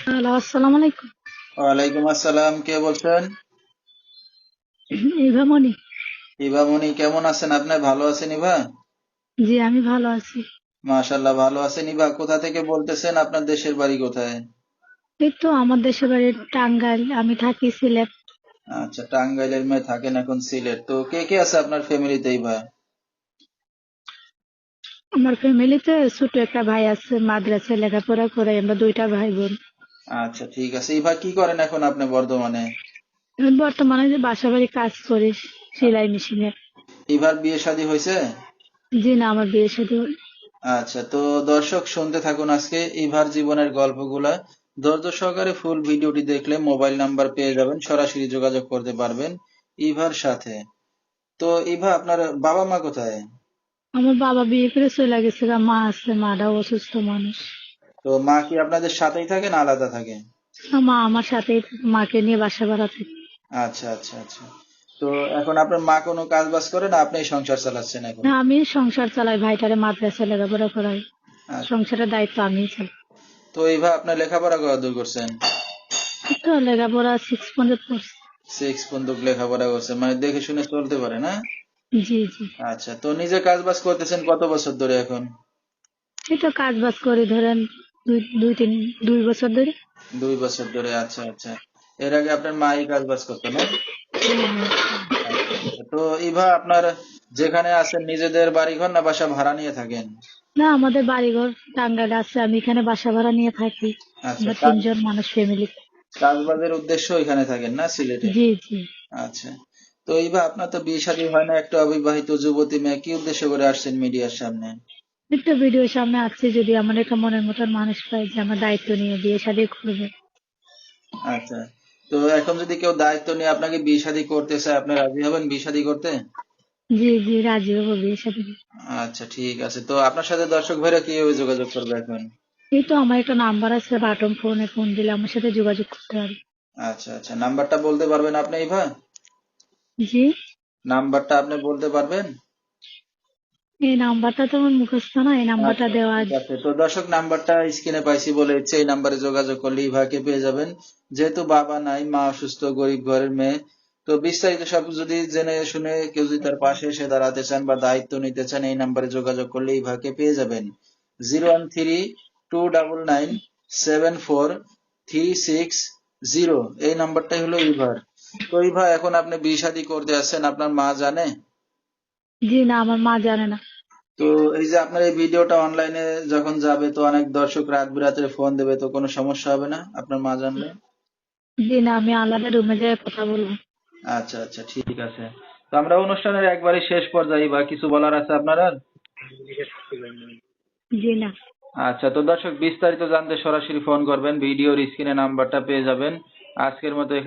Hello, আসসালামু আলাইকুম। ওয়ালাইকুম আসসালাম। কে বলছেন? ইভামণি। ইভা মনি, কেমন আছেন আপনি? ভালো আছেন ইভা? জি, আমি ভালো আছি। মাশাল্লাহ, ভালো আছেন ইভা। কোথা থেকে বলতেছেন? আপনার দেশের বাড়ি কোথায়? এই তো আমার দেশের বাড়ি টাঙ্গাইল, আমি থাকি সিলেট। আচ্ছা, টাঙ্গাইলের মেয়ে, থাকেন এখন সিলেট। তো কে কে আছে আপনার ফ্যামিলিতে ইভা? আমার ফ্যামিলিতে ছোট একটা ভাই আছে, মাদ্রাসায় লেখাপড়া করে, আমরা দুইটা ভাই বোন। আচ্ছা, ঠিক আছে ইভা। কি করেন এখন আপনি বর্তমানে? আমি বর্তমানে যে বাসা বাড়ি কাজ করি, সেলাই মেশিনের। ইভার বিয়ে শাদী হয়েছে? জি না, আমার বিয়ে শাদী আচ্ছা, তো দর্শক শুনতে থাকুন আজকে ইভার জীবনের গল্পগুলা। ধৈর্য সহকারে ফুল ভিডিওটি দেখলে মোবাইল নাম্বার পেয়ে যাবেন, সরাসরি যোগাযোগ করতে পারবেন ইভার সাথে। তো ইভা, আপনার বাবা মা কোথায়? আমার বাবা বিয়ে করে চলে গেছে গা, মা আছে, মাটাও অসুস্থ মানুষ। তো মা কি আপনাদের সাথেই থাকে না আলাদা থাকে? মা আমার সাথেই থাকে, মাকে নিয়ে বাসা ভাড়া থাকে। আচ্ছা, আচ্ছা, আচ্ছা। তো এখন আপনার মা কোনো কাজ বাজ করে না, আপনি সংসার চালাচ্ছেন এখন? না, আমি সংসার চালাই, ভাইটারে মাদ্রাসায় লেখাপড়া করাই। আচ্ছা। সংসারের দায়িত্ব আমিই চালাই। তো এইভাবে আপনার লেখাপড়া কতদূর করছেন? এই তো লেখাপড়া 6 পর্যন্ত পড়ছি। 6 পর্যন্ত লেখাপড়া করছেন, মানে দেখে শুনে চলতে পারে না? জি জি। আচ্ছা, তো নিজে কাজ বাজ করতেছেন কত বছর ধরে এখন? এই তো কাজ বাজ করি ধরেন দুই 2 বছর ধরে। 2 বছর ধরে, আচ্ছা আচ্ছা। এর আগে আপনার মা এই কাজ বাজ করতো না? আচ্ছা আচ্ছা। তো ইভা, আপনার যেখানে আছেন নিজেদের বাড়িঘর না বাসা ভাড়া নিয়ে থাকেন? না, আমাদের বাড়িঘর টাঙ্গাইলে আছে, আমি এখানে বাসা ভাড়া নিয়ে থাকি। আচ্ছা, আমরা 3 জন মানুষ ফ্যামিলি। কাজ বাজের উদ্দেশ্য এখানে থাকেন না সিলেটে? জি জি। আচ্ছা। তো এইবার আপনার তো বিয়ে শাদী হয় না, একটা অবিবাহিত যুবতী মেয়ে, কি উদ্দেশ্য করে আসছেন মিডিয়ার সামনে? একটা ভিডিওর সামনে আসছে, যদি আমার একটা মনের মতন মানুষ পাই যে আমার দায়িত্ব নিয়ে বিয়ে শাদী করবে। আচ্ছা। তো এখন যদি কেউ দায়িত্ব নিয়ে আপনাকে বিয়ে শাদী করতে চায়, আপনি রাজি হবেন বিয়ে শাদী করতে? জি জি, রাজি হবো বিয়ে শাদী। আচ্ছা, ঠিক আছে। তো আপনার সাথে দর্শক ভাইরা কিভাবে যোগাযোগ করবে এখন? এই তো আমার একটা নাম্বার আছে, বাটন ফোনে ফোন দিলে আমার সাথে যোগাযোগ করতে পারবে। আচ্ছা আচ্ছা, নাম্বারটা বলতে পারবেন আপনি ইভা? জি। নাম্বারটা আপনি বলতে পারবেন? এই নাম্বারটা তো আমার মুখস্থ না, এই নাম্বারটা আচ্ছা, দেওয়া। ঠিক আছে। তো দর্শক, নাম্বারটা স্ক্রিনে পাইছি বলে ইচ্ছে, এই নাম্বারে যোগাযোগ করলে ইভাকে পেয়ে যাবেন। যেহেতু বাবা নাই, মা অসুস্থ, গরিব ঘরের মেয়ে। তো বিস্তারিত সব যদি জেনে শুনে কেউ যদি তার পাশে এসে দাঁড়াতে চান বা দায়িত্ব নিতে চান, এই নাম্বারে যোগাযোগ করলে ইভাকে পেয়ে যাবেন। 013-299-7436 এই নাম্বারটাই হলো ইভার। তো ইভা, এখন আপনি বিয়ে শাদী করতে আসছেন, আপনার মা জানে? জি না, আমার মা জানে না। তো এই যে আপনার এই ভিডিওটা অনলাইনে যখন যাবে, তো অনেক দর্শক রাত বিরাতে ফোন দেবে, তো কোনো সমস্যা হবে না আপনার মা জানলে? জি না, আমি আলাদা রুমে যেয়ে কথা বলবো। আচ্ছা আচ্ছা, ঠিক আছে। তো আমরা অনুষ্ঠানের একবারে শেষ পর্যায়ে, বা কিছু বলার আছে আপনার আর? জি না। আচ্ছা, তো দর্শক বিস্তারিত জানতে সরাসরি ফোন করবেন, ভিডিওর স্ক্রিনে নাম্বারটা পেয়ে যাবেন। আজকের মতো